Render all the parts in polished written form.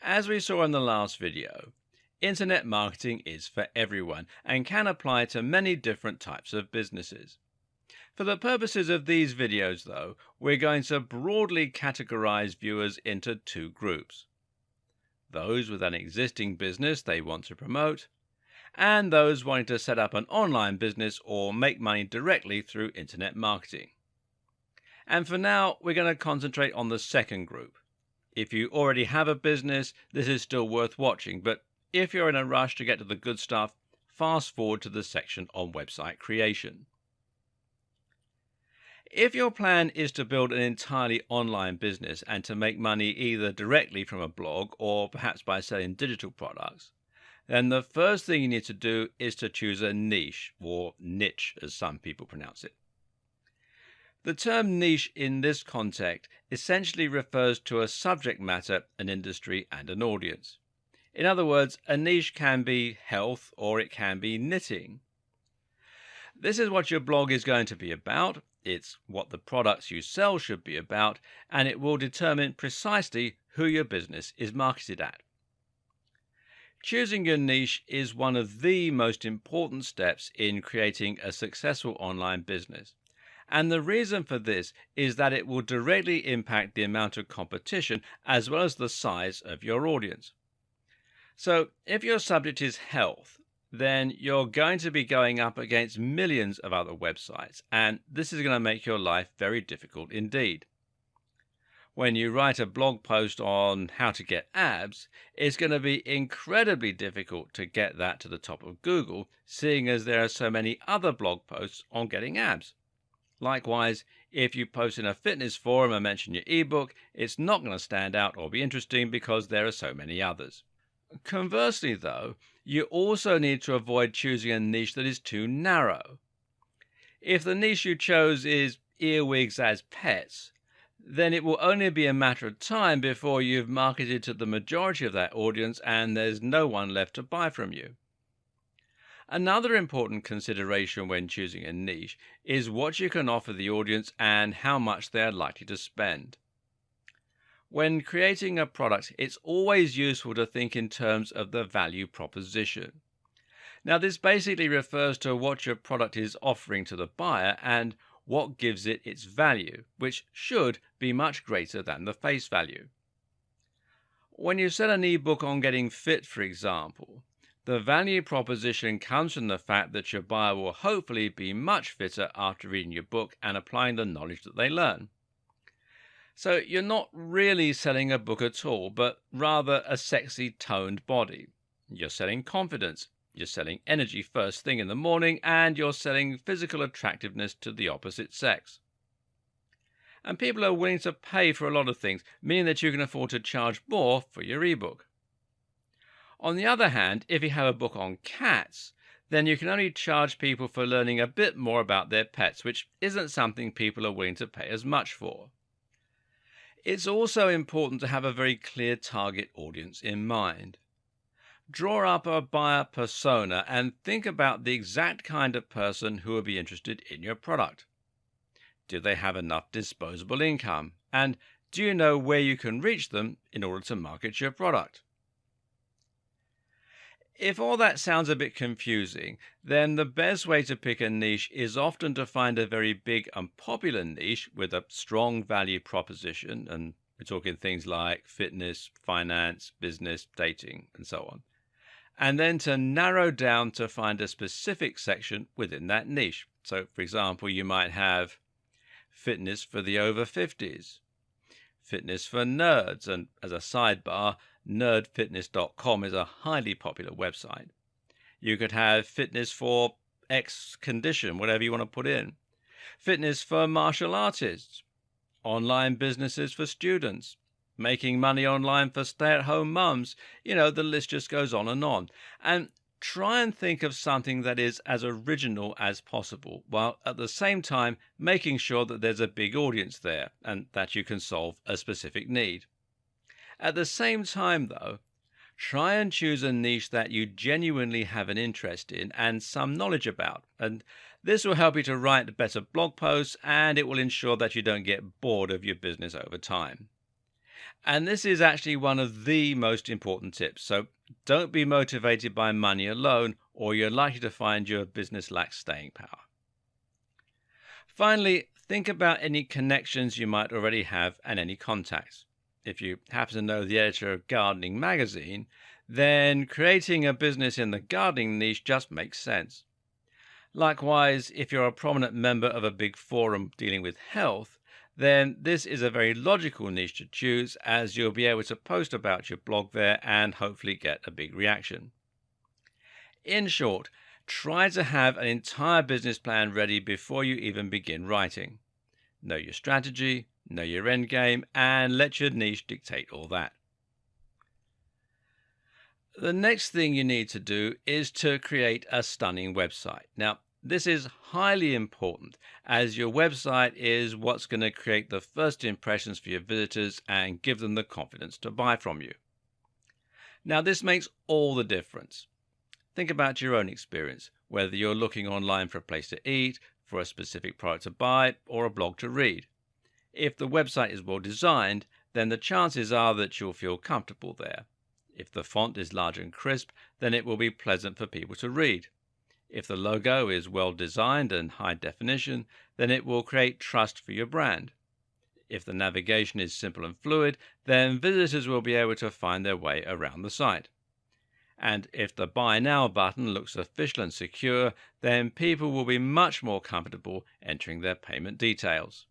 As we saw in the last video, internet marketing is for everyone and can apply to many different types of businesses. For the purposes of these videos, though, we're going to broadly categorize viewers into two groups. Those with an existing business they want to promote, and those wanting to set up an online business or make money directly through internet marketing. And for now, we're going to concentrate on the second group. If you already have a business, this is still worth watching, but if you're in a rush to get to the good stuff, fast forward to the section on website creation. If your plan is to build an entirely online business and to make money either directly from a blog or perhaps by selling digital products, then the first thing you need to do is to choose a niche, or niche as some people pronounce it. The term niche in this context essentially refers to a subject matter, an industry, and an audience. In other words, a niche can be health or it can be knitting. This is what your blog is going to be about, it's what the products you sell should be about, and it will determine precisely who your business is marketed at. Choosing your niche is one of the most important steps in creating a successful online business. And the reason for this is that it will directly impact the amount of competition as well as the size of your audience. So if your subject is health, then you're going to be going up against millions of other websites, and this is going to make your life very difficult indeed. When you write a blog post on how to get abs, it's going to be incredibly difficult to get that to the top of Google, seeing as there are so many other blog posts on getting abs. Likewise, if you post in a fitness forum and mention your ebook, it's not going to stand out or be interesting because there are so many others. Conversely, though, you also need to avoid choosing a niche that is too narrow. If the niche you chose is earwigs as pets, then it will only be a matter of time before you've marketed to the majority of that audience and there's no one left to buy from you. Another important consideration when choosing a niche is what you can offer the audience and how much they are likely to spend. When creating a product, it's always useful to think in terms of the value proposition. Now, this basically refers to what your product is offering to the buyer and what gives it its value, which should be much greater than the face value. When you sell an ebook on getting fit, for example, the value proposition comes from the fact that your buyer will hopefully be much fitter after reading your book and applying the knowledge that they learn. So you're not really selling a book at all, but rather a sexy toned body. You're selling confidence, you're selling energy first thing in the morning, and you're selling physical attractiveness to the opposite sex. And people are willing to pay for a lot of things, meaning that you can afford to charge more for your ebook. On the other hand, if you have a book on cats, then you can only charge people for learning a bit more about their pets, which isn't something people are willing to pay as much for. It's also important to have a very clear target audience in mind. Draw up a buyer persona and think about the exact kind of person who will be interested in your product. Do they have enough disposable income? And do you know where you can reach them in order to market your product? If all that sounds a bit confusing, then the best way to pick a niche is often to find a very big and popular niche with a strong value proposition, and we're talking things like fitness, finance, business, dating, and so on. And then to narrow down to find a specific section within that niche. So, for example, you might have fitness for the over 50s, fitness for nerds, and as a sidebar, nerdfitness.com is a highly popular website. You could have fitness for X condition, whatever you want to put in. Fitness for martial artists, online businesses for students, making money online for stay-at-home mums. The list just goes on. And try and think of something that is as original as possible, while at the same time making sure that there's a big audience there and that you can solve a specific need. At the same time, though, try and choose a niche that you genuinely have an interest in and some knowledge about. And this will help you to write better blog posts, and it will ensure that you don't get bored of your business over time. And this is actually one of the most important tips. So don't be motivated by money alone, or you're likely to find your business lacks staying power. Finally, think about any connections you might already have and any contacts. If you happen to know the editor of Gardening magazine, then creating a business in the gardening niche just makes sense. Likewise, if you're a prominent member of a big forum dealing with health, then this is a very logical niche to choose, as you'll be able to post about your blog there and hopefully get a big reaction. In short, try to have an entire business plan ready before you even begin writing. Know your strategy, know your end game, and let your niche dictate all that. The next thing you need to do is to create a stunning website. Now, this is highly important, as your website is what's going to create the first impressions for your visitors and give them the confidence to buy from you. Now, this makes all the difference. Think about your own experience, whether you're looking online for a place to eat, for a specific product to buy, or a blog to read. If the website is well designed, then the chances are that you'll feel comfortable there. If the font is large and crisp, then it will be pleasant for people to read. If the logo is well designed and high definition, then it will create trust for your brand. If the navigation is simple and fluid, then visitors will be able to find their way around the site. And if the Buy Now button looks official and secure, then people will be much more comfortable entering their payment details.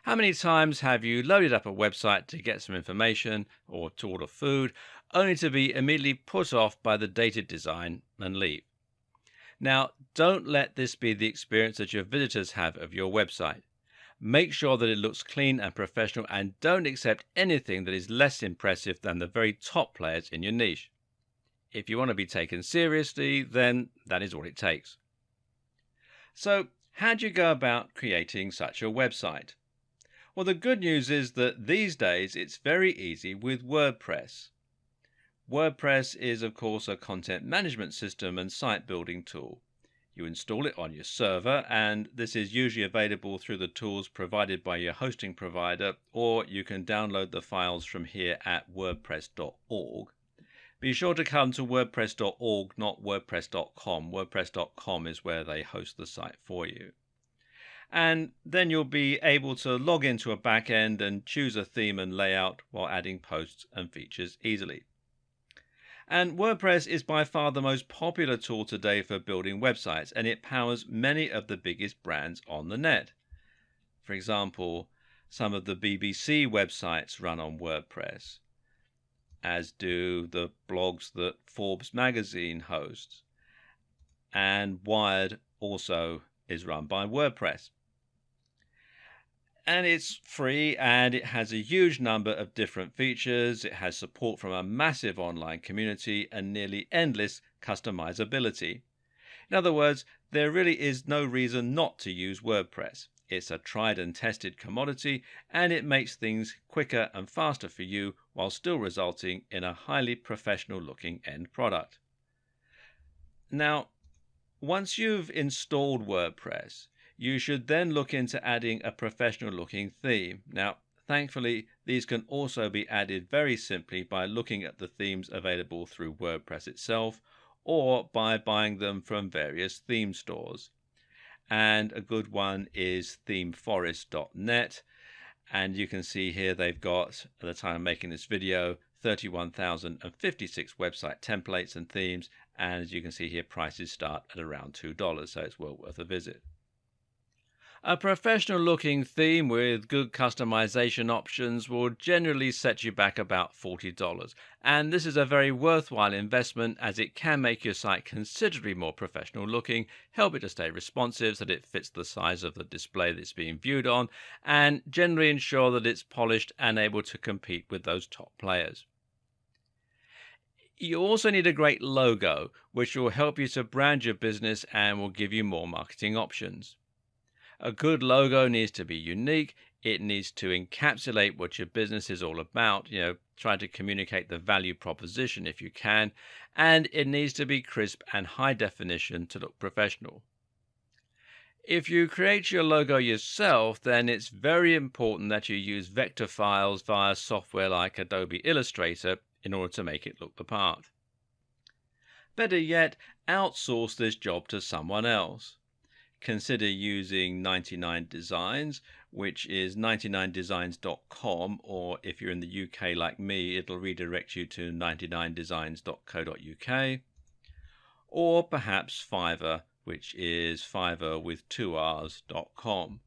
How many times have you loaded up a website to get some information or to order food, only to be immediately put off by the dated design and leave? Now, don't let this be the experience that your visitors have of your website. Make sure that it looks clean and professional, and don't accept anything that is less impressive than the very top players in your niche. If you want to be taken seriously, then that is what it takes. So, how do you go about creating such a website? Well, the good news is that these days it's very easy with WordPress. WordPress is, of course, a content management system and site building tool. You install it on your server, and this is usually available through the tools provided by your hosting provider, or you can download the files from here at wordpress.org. Be sure to come to wordpress.org, not wordpress.com. Wordpress.com is where they host the site for you. And then you'll be able to log into a backend and choose a theme and layout while adding posts and features easily. And WordPress is by far the most popular tool today for building websites, and it powers many of the biggest brands on the net. For example, some of the BBC websites run on WordPress, as do the blogs that Forbes magazine hosts, and Wired also is run by WordPress. And it's free, and it has a huge number of different features. It has support from a massive online community and nearly endless customizability. In other words, there really is no reason not to use WordPress. It's a tried and tested commodity, and it makes things quicker and faster for you while still resulting in a highly professional looking end product. Now, once you've installed WordPress, you should then look into adding a professional looking theme. Now, thankfully, these can also be added very simply by looking at the themes available through WordPress itself, or by buying them from various theme stores. And a good one is themeforest.net. And you can see here they've got, at the time of making this video, 31,056 website templates and themes. And as you can see here, prices start at around $2, so it's well worth a visit. A professional looking theme with good customization options will generally set you back about $40, and this is a very worthwhile investment, as it can make your site considerably more professional looking, help it to stay responsive so that it fits the size of the display that it's being viewed on, and generally ensure that it's polished and able to compete with those top players. You also need a great logo, which will help you to brand your business and will give you more marketing options. A good logo needs to be unique. It needs to encapsulate what your business is all about, try to communicate the value proposition if you can, and it needs to be crisp and high definition to look professional. If you create your logo yourself, then it's very important that you use vector files via software like Adobe Illustrator in order to make it look the part. Better yet, outsource this job to someone else. Consider using 99 Designs, which is 99designs.com, or if you're in the UK like me, it'll redirect you to 99designs.co.uk, or perhaps Fiverr, which is Fiverr with 2 R's.com.